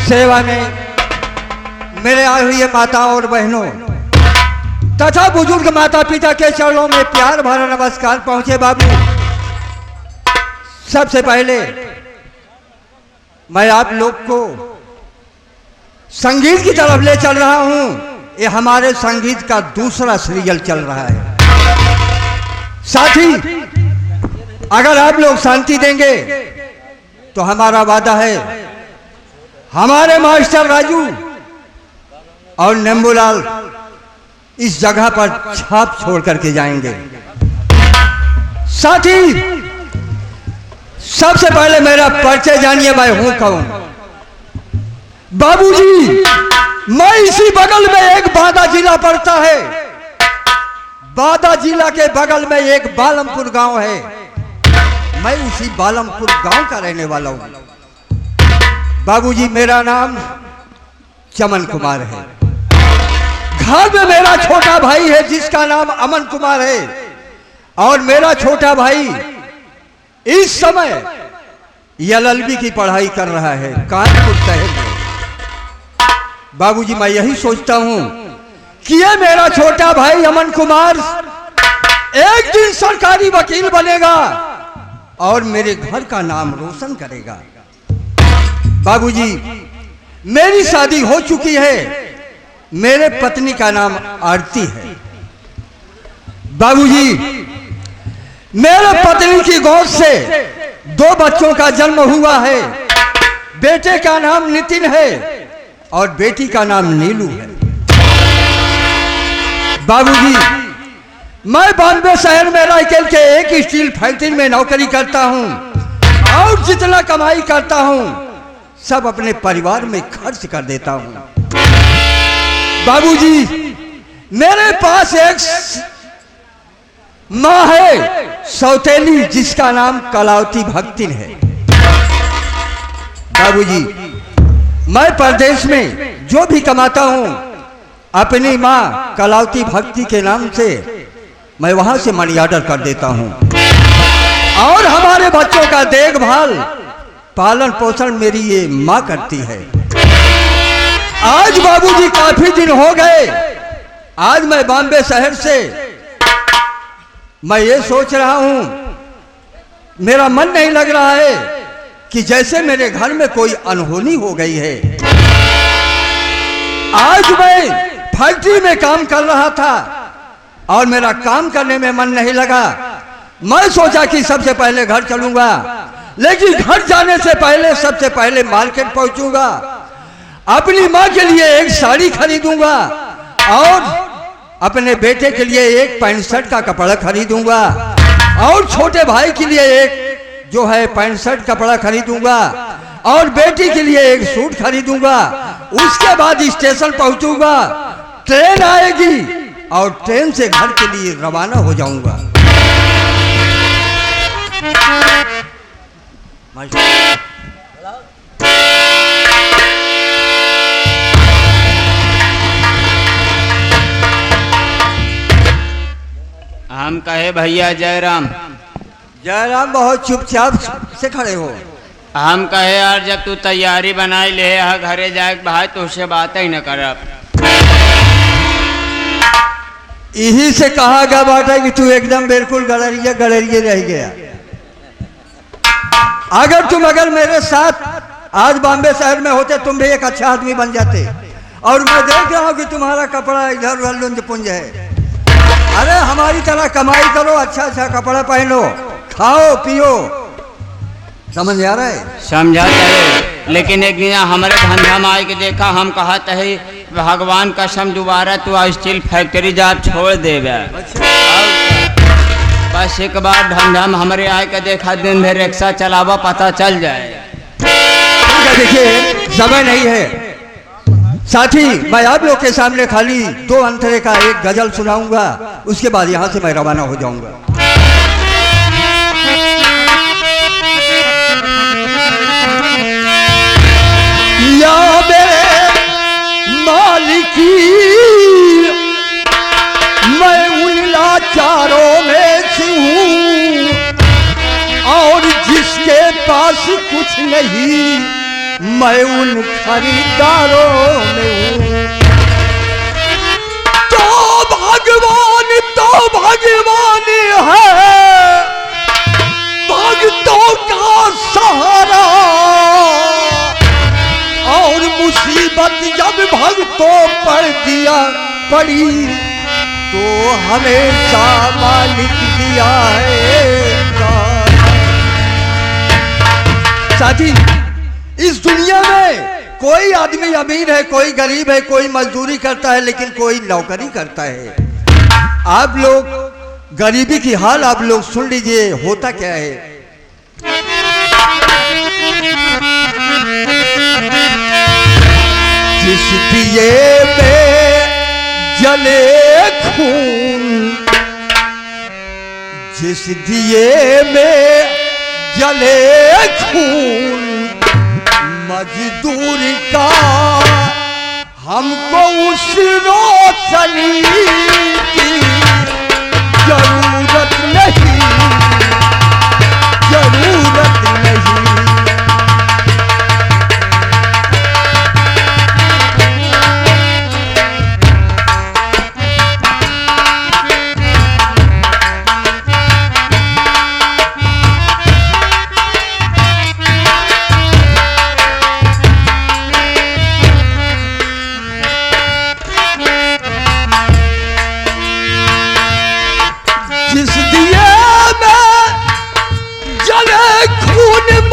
सेवा में मेरे आए हुए माताओं और बहनों तथा बुजुर्ग माता पिता के चरणों में प्यार भरा नमस्कार पहुंचे। बाबू, सबसे पहले मैं आप लोग को संगीत की तरफ ले चल रहा हूं। ये हमारे संगीत का दूसरा सीरियल चल रहा है। साथी, अगर आप लोग शांति देंगे तो हमारा वादा है, हमारे मास्टर राजू और नेम्बूलाल इस जगह पर छाप छोड़ करके जाएंगे। साथी, सबसे पहले मेरा परिचय जानिए, मैं हूं कौन। बाबूजी, मैं इसी बगल में एक बादा जिला पड़ता है। बादा जिला के बगल में एक बालमपुर गांव है। मैं उसी बालमपुर गांव का रहने वाला हूं। बाबूजी, मेरा नाम चमन कुमार है। घर में मेरा छोटा भाई है जिसका नाम अमन कुमार है, और मेरा छोटा भाई इस समय LLB की पढ़ाई कर रहा है कानपुर शहर में। बाबूजी, मैं यही सोचता हूं कि ये मेरा छोटा भाई अमन कुमार एक दिन सरकारी वकील बनेगा और मेरे घर का नाम रोशन करेगा। बाबूजी, मेरी शादी हो चुकी है। मेरे पत्नी का नाम आरती है। बाबूजी, मेरे पत्नी की गोद से 2 बच्चों का जन्म हुआ है। बेटे का नाम नितिन है और बेटी का नाम नीलू है। बाबूजी, मैं बॉम्बे शहर में रायकेल के एक स्टील फैक्ट्री में नौकरी करता हूं, और जितना कमाई करता हूं सब अपने परिवार में खर्च कर देता हूं। बाबूजी, मेरे पास एक माँ है सौतेली, जिसका नाम कलावती भक्तिन है। बाबूजी, मैं परदेश में जो भी कमाता हूं अपनी माँ कलावती भक्ति के नाम से मैं वहां से मनी ऑर्डर कर देता हूं, और हमारे बच्चों का देखभाल पालन पोषण मेरी ये माँ करती है। आज बाबूजी काफी दिन हो गए, आज मैं बॉम्बे शहर से मैं ये सोच रहा हूं, मेरा मन नहीं लग रहा है कि जैसे मेरे घर में कोई अनहोनी हो गई है। आज मैं फैक्ट्री में काम कर रहा था और मेरा काम करने में मन नहीं लगा। मैं सोचा कि सबसे पहले घर चलूंगा, लेकिन घर जाने से पहले सबसे पहले मार्केट पहुंचूंगा, अपनी माँ के लिए एक साड़ी खरीदूंगा और अपने बेटे के लिए एक पैंट शर्ट का कपड़ा खरीदूंगा, और छोटे भाई के लिए एक जो है पैंट शर्ट कपड़ा खरीदूंगा, और बेटी के लिए एक सूट खरीदूंगा। उसके बाद स्टेशन पहुंचूंगा, ट्रेन आएगी और ट्रेन से घर के लिए रवाना हो जाऊंगा। हम कहे भैया जयराम। जयराम, बहुत चुपचाप से खड़े हो। हम कहे यार, जब तू तैयारी बनाई ले घरे जाए भाई तो उससे बात ही न करब। यही से कहा गया बात है कि तू एकदम बिल्कुल गड़रिया गड़रिए रह गया। अगर मेरे साथ आज बॉम्बे शहर में होते, तुम भी एक अच्छा आदमी बन जाते। और मैं देख रहा हूँ कि तुम्हारा कपड़ा इधर उधर लुंज पुंज है। अरे हमारी तरह कमाई करो, अच्छा अच्छा कपड़ा पहनो, खाओ पियो। समझ आ रहा है? समझा है, लेकिन एक दिन हमारे धंधा में आए के देखा, हम कहते है भगवान कसम दोबारा तू स्टील फैक्ट्री जा छोड़ देगा। बस एक बार धंधा में हमारे आए के देखा, दिन भर रिक्शा चलावा पता चल जाए। देखिए, समय नहीं है। साथी, मैं आप लोग के सामने खाली 2 अंतरे का एक गजल सुनाऊंगा, उसके बाद यहां से मैं रवाना हो जाऊंगा। या मेरे मालिकी, मैं उन लाचारों में से हूँ, और जिसके पास कुछ नहीं मैं उन खरीदारों में हूँ। तो भगवान है भक्तों का सहारा, और मुसीबत जब भक्तों पर दिया पड़ी तो हमेशा मालिक दिया है। साथी, इस दुनिया में कोई आदमी अमीर है, कोई गरीब है, कोई मजदूरी करता है, लेकिन कोई नौकरी करता है। आप लोग गरीबी की हाल आप लोग सुन लीजिए, होता क्या है। जिस दिए में जले खून, जिस दिए में जले खून, मजदूर का हमको उस रोशनी की जरूरत नहीं, जरूरत नहीं।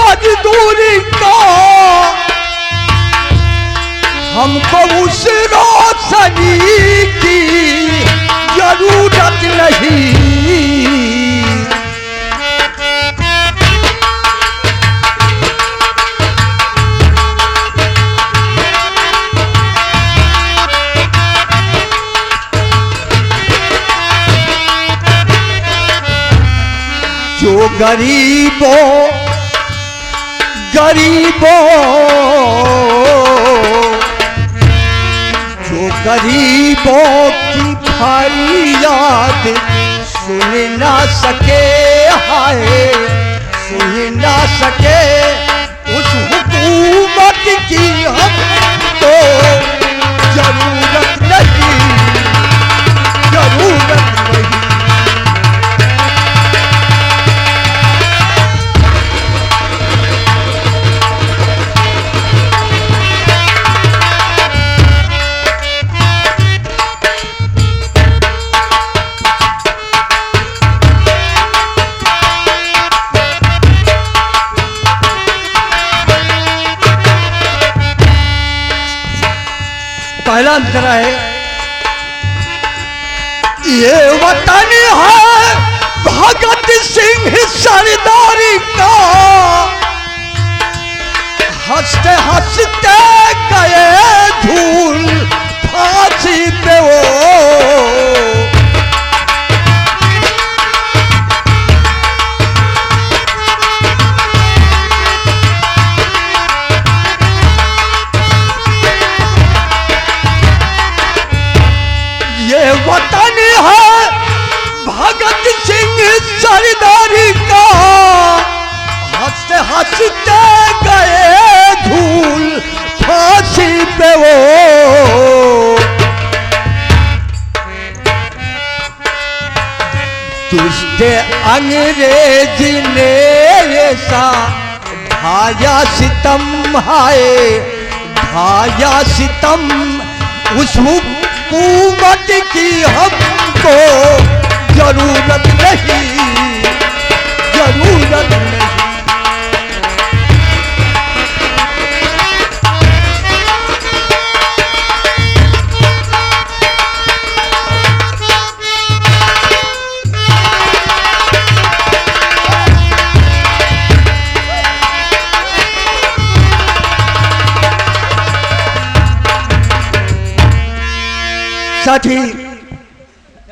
मजदूरी का हमको उस रोशनी की जरूरत नहीं। जो गरीबों जो गरीबों की फरियाद सुन ना सके, हाय सुन ना सके, उस हुकूमत की हमको जरूरत नहीं, जरूरत नहीं। पहला अंतरा है, ये वतन है भगत सिंह सरदारी का, हंसते हंसते गए धूल फांसी पे वो। ये वतन है भगत सिंह सरदारी का, हंसते हंसते गए धूल फांसी पे वो। दुष्ट अंग्रेज ने ऐसा ढाया सितम, हाय ढाया सितम, उस हुकूमत की हमको जरूरत नहीं, जरूरत नहीं। साथी,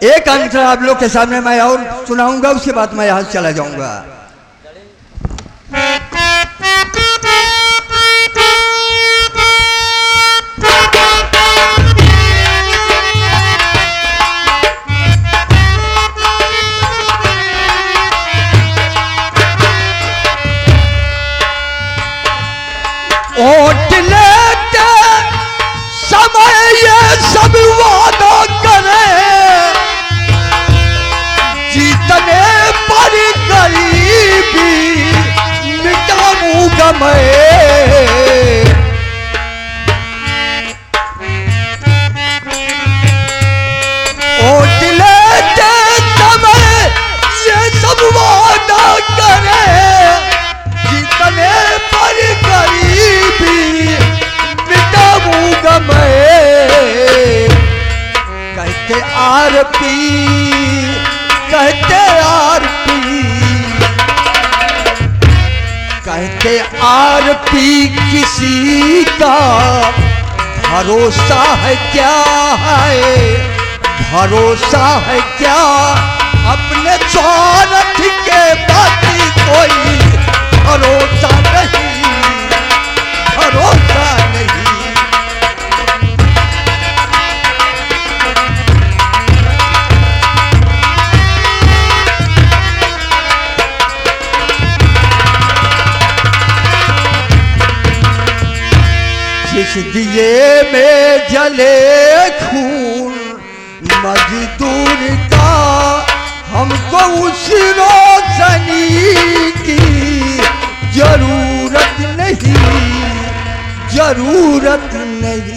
एक अंतर आप लोग के सामने मैं और सुनाऊंगा, उसके बाद मैं यहाँ चला जाऊंगा। ओ आरती कहते आरती कहते आरती किसी का भरोसा है क्या है भरोसा है क्या अपने स्वार्थ के बाकी कोई भरोसा नहीं भरोसा नहीं। जिस दिए में जले खून मजदूर का हमको उस रोशनी की जरूरत नहीं जरूरत नहीं।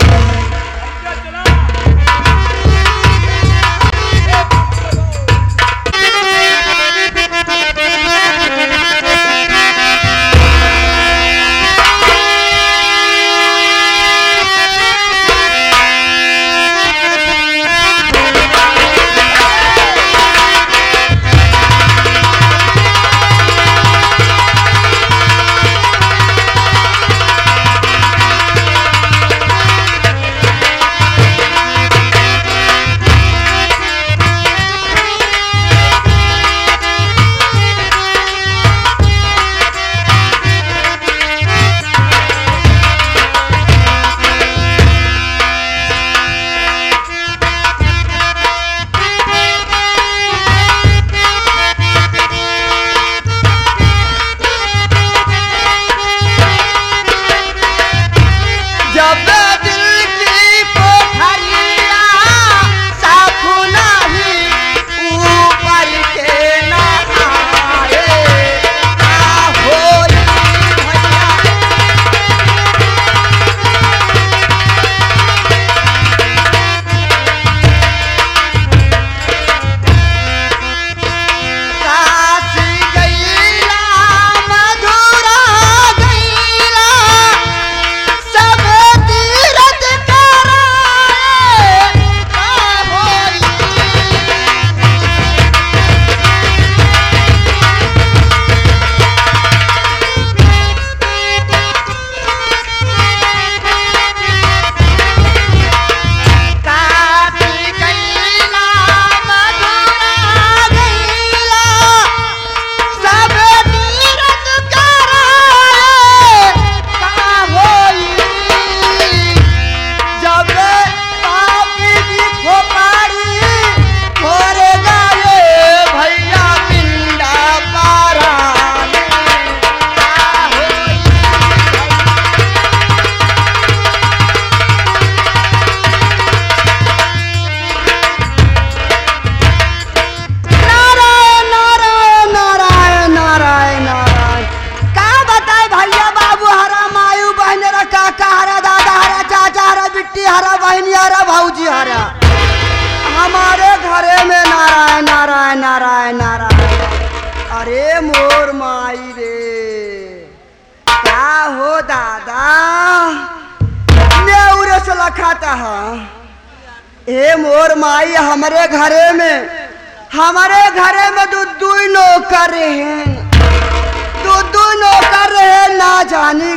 नारायण नारायण। अरे मोर माई रे, क्या हो दादा नेउरे से लखाता है। ए मोर माई, हमारे घरे में दू नौकर हैं, दू नौकर हैं, ना जानी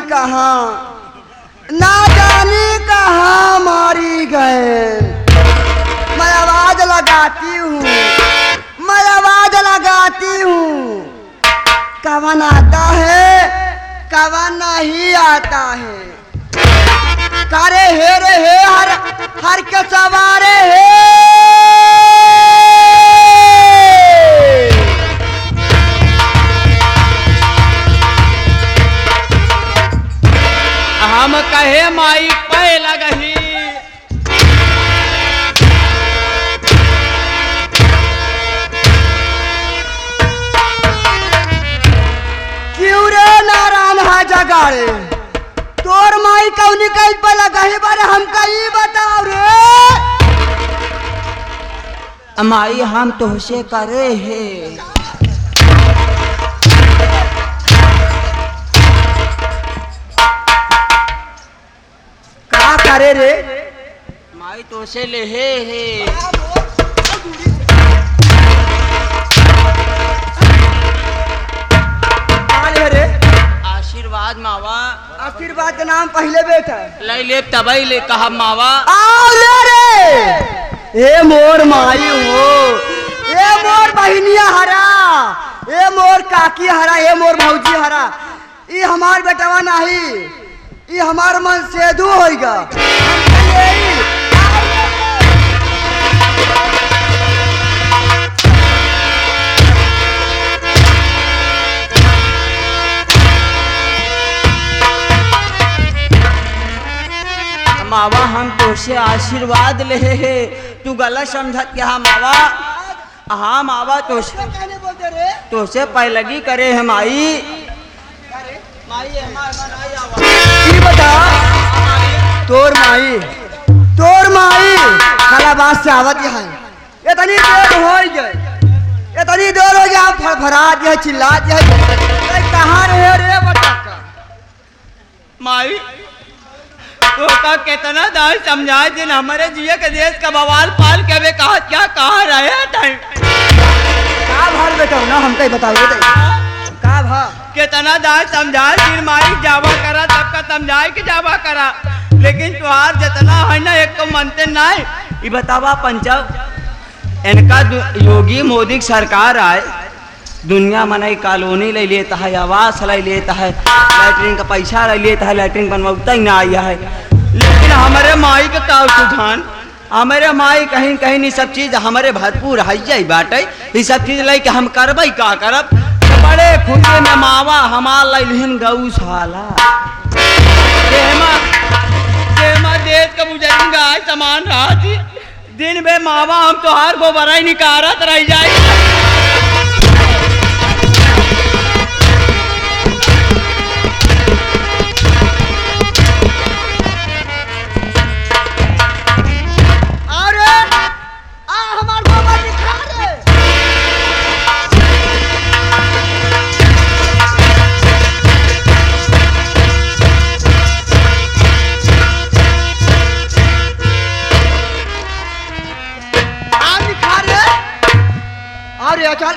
कहाँ मारी गए। मैं आवाज लगाती हूँ, कवन आता है कवन नहीं आता है। करे हे रे हे हर के सवारे हे। हम कहे माई पे लगही, क्यों रे नारायण है जगाड़े, तोर माई कौनी कहीं पे लगही बारे हम कहीं बताओ रे। माई हम तुझसे करे है, क्या करे रे माई तुझसे ले है। आशीर्वाद मावा। आशीर्वाद का नाम पहले बेटा ले ले तबई ले कहा मावा। आओ ले रे ए मोर माई हो, ए मोर बहिनिया हरा, ए मोर काकी हरा, ए मोर भौजी हरा। ई हमार बेटवा नहीं, ई हमार मन सेधु होइगा। मावा हम तुझसे आशीर्वाद ले हे, तू गलत समझत क्या मावा? हाँ मावा तुझसे पहलगी करे है माई। ई बता तोर माई खलाबाद से आवत है, इतनी देर हो गई, इतनी देर हो गया, फड़फड़ा दिया, चिल्ला दिया, कहाँ रहे रे बता माई? तो का कितना दाल समझा दिन हमारे जिया के देश का बवाल पाल के वे कहा क्या कहा रहे टाइम का भार बेटा ना हम तो बताओ का भा कितना दाल समझा दिन माई जावा करा सबका समझाए कि जावा करा, लेकिन तुहार जितना है ना एक तो मनते नहीं। ये बतावा पंचव इनका योगी मोदी सरकार आए, दुनिया मनाई कॉलोनी ले लेता है, आवास ले लेता है, लैटरिन का पैसा ले लेता है, लैटरिन बनवाता ही ना आया है। लेकिन हमारे माई के का सुधान, हमारे माई कहीं कहीं नहीं सब चीज हमारे भरपूर है बाटे, ये सब चीज लेके हम करबई का करब। बड़े खुशी में मावा हमार लैलिन गौशाला देश का बुजुर्ग गाय समान रहा थी, दिन में मावा हम तो हर गोबरा निकारत रह जाए। चल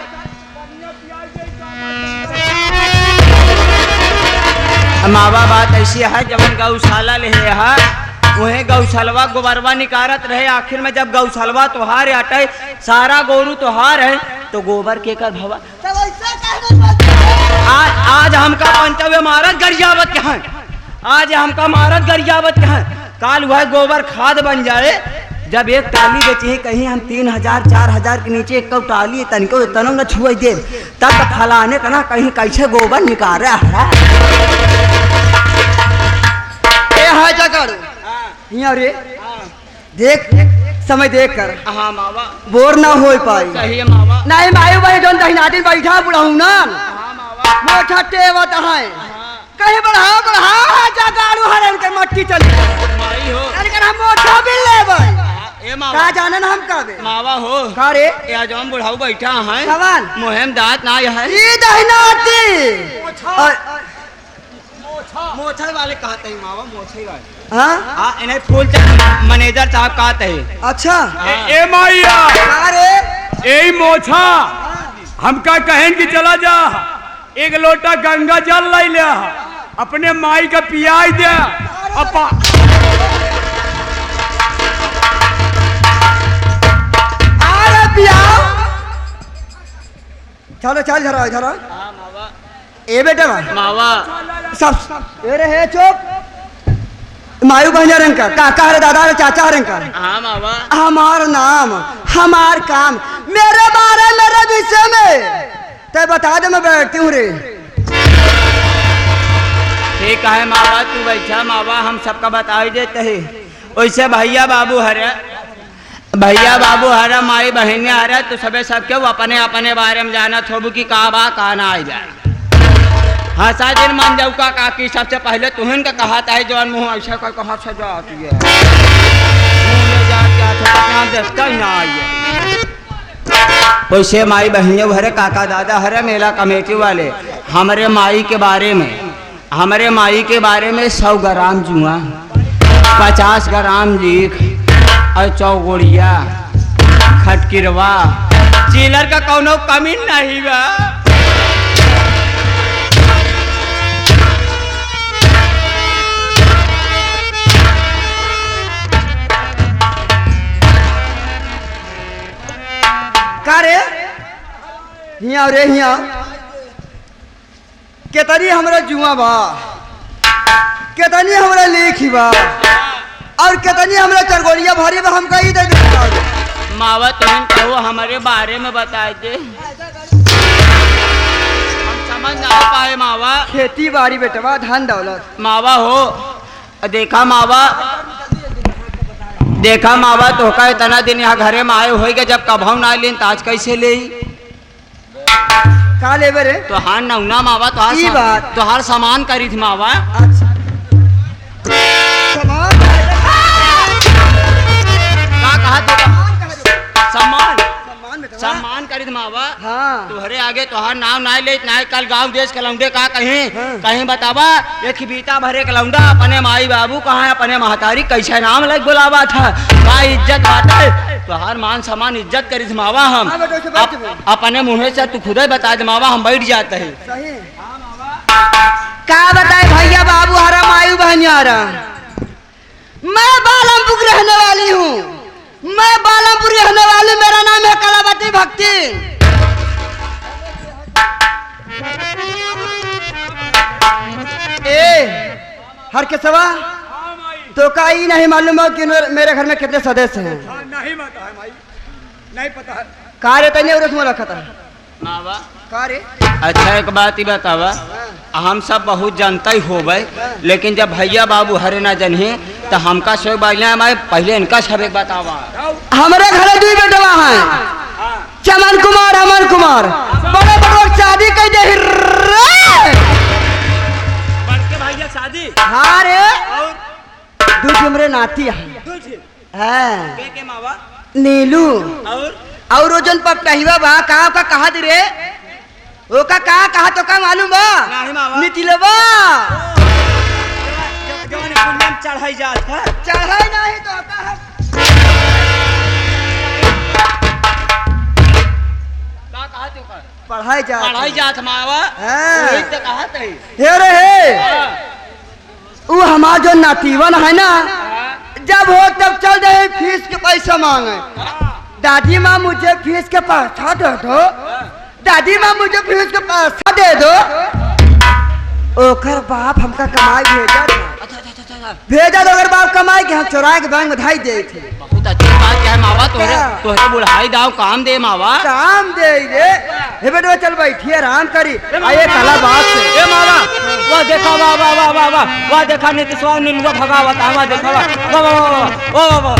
मावा बात ऐसी है, जब गौशाला ले है वही गौशालवा गोबरवा निकारत रहे, आखिर में जब गौशालवा तोहार हटे, सारा गोरू तोहार है तो गोबर के कर भवा। आज हमका पंचव्य मारत गरियावत के हैं, आज हमका मारत गरियावत के हैं, काल वह गोबर खाद बन जाए। जब एक टाली बेची कहीं हम 3000 4000 के नीचे एक टाली तनिको तनो न छुए दे, तब फलाने का ना कहीं कैसे गोबर निकाल रहा है। यहाँ रे देख समय देख कर, हाँ मावा बोर ना हो पाई। सही है मावा। नहीं मायू भाई जोन दहिनाटी बैठा बुढ़ाऊ ना हाँ मावा मोटा टेवत है, कहीं बढ़ा जगाड़ू हरन के मट्टी चली माई हो, अरे हम मोटा बिल लेबै ए मावा का जानन हम कहबे मावा हो का रे या जौन बुढ़ाऊ बैठा है सवाल मोहम दांत ना है ई दहिनाटी मोछल वाले कहते हैं मावा, मोछल वाले हां हाँ इन्हें फूल मैनेजर साहब कहते हैं। अच्छा ए माइया का रे ए मोछा हमका कहन कि चला जा एक लोटा गंगा जल लै ले, अपने माई का पियाई दे अपा अरे पिया चलो चल जरा जरा हाँ मावा ए बेटा मावा सब ए रे है चुप मायू बहन रंग का काका रे दादा रे चाचा रंग का हाँ मावा हमार नाम हमार काम मेरे बारे मेरे विषय में ते बता दे, मैं बैठती हूँ रे। ठीक है मावा तू बैठा मावा, हम सबका बता ही देते हैं। वैसे भैया बाबू हरा माई बहने हरा तो सबे सब क्यों अपने अपने बारे में जाना थोबू की का बा का ना आ जाए। हाँ दिन मान जाऊ का काकी सबसे पहले तुहन का कहा था जवान मुँह ऐसा का कहा से जाती है देखता ही ना आइए। वैसे माई बहने हरे काका दादा हरे मेला कमेटी वाले हमारे माई के बारे में 100 ग्राम जुआ 50 ग्राम जीख और चौगोड़िया खटकिरवा चिलर का कौनो कमी नहीं बा। का रे हिया रे हिया केतनी हमरा जुआ बा केतनी हमरा लेखी बा और केतनी हमरा चरगोलिया भारी बा हम कही दे मावा तुम कहो हमारे बारे में बता दे, हम समझ ना पाए मावा। खेती बाड़ी बेटवा धन दौलत मावा हो देखा मावा तो का इतना दिन यहाँ घरे में आए हो गए, जब कभाऊ ना लेन तो आज कैसे ले का लेबे रे तो हार नौना मावा ई बात। तो हर सामान करी थी मावा। अच्छा सामान का कहा तो सम्मान बेटवा सम्मान करी थी मावा। हाँ तुहरे आगे तोहार नाम ना ले ना कल गांव देश कलौंडे का कहीं हाँ। कहीं बतावा एक बीता भरे कलौंडा अपने माई बाबू कहाँ है, अपने महतारी कैसे नाम लग बुलावा था, का इज्जत बात है तोहार मान सम्मान इज्जत करी मावा। हम हाँ बेटा, उसे बैठ जाओ। अपने मुँह से तू खुद ही बता दे मावा, हम बैठ जाते हैं। सही का बताए भैया बाबू हरा मायू बहनियारा, मैं बालमपुर रहने वाली हूँ, मैं बालमपुर रहने वाली, मेरा नाम है कलावती भक्ति। ए हर के सवा तो का ही नहीं मालूम हो कि मेरे घर में कितने सदस्य हैं? नहीं पता है भाई, नहीं पता है। कार्य तने उरस में रखा था मावा कार्य। अच्छा एक बात ही बतावा, हम सब बहुत जानता ही हो गए, लेकिन जब भैया बाबू हरे ना जने तो हमका शौक बाइला मैं पहले इनका सब एक बतावा। हमारे घर दो बेटवा हैं, चमन कुमार अमन कुमार, बड़े बड़े शादी कर दे बड़के भैया शादी हाँ रे और दो हमरे नाती हैं हाँ के मावा नीलू और वो जन पटहिवा बा का कहा दी रे वो का कहा तो का मालूम बा नहीं मावा। नितिलवा जवान पुण्यम चढ़ाई जात है चढ़ाई नहीं तो का कहा तू का पढ़ाई जा पढ़ाई जात मावा। हाँ। वही तो कहा थे हे रे हे वो हमार जो नातीवन है ना, जब हो तब चल रहे फीस के पैसा मांगे, दादी माँ मुझे फीस के पैसा दे दो, दादी माँ मुझे फीस के पैसा दे दो। ओकर बाप हमका कमाई भेजा था, भेजा तो अगर बाप कमाई के हम चुराए के बैंक में धाई दे थे। बहुत अच्छी बात है मावा, तोहरे क्या? तोहरे बुढ़ाई दाव काम दे मावा। काम दे रे हे बेटवा चल बैठी आराम करी आये काला बात से ए मावा वाह देखा वाह वाह वाह वाह वाह वाह देखा नीतीशवा नीलुआ भगावत वाह देखा वाह वाह वाह वाह वाह वाह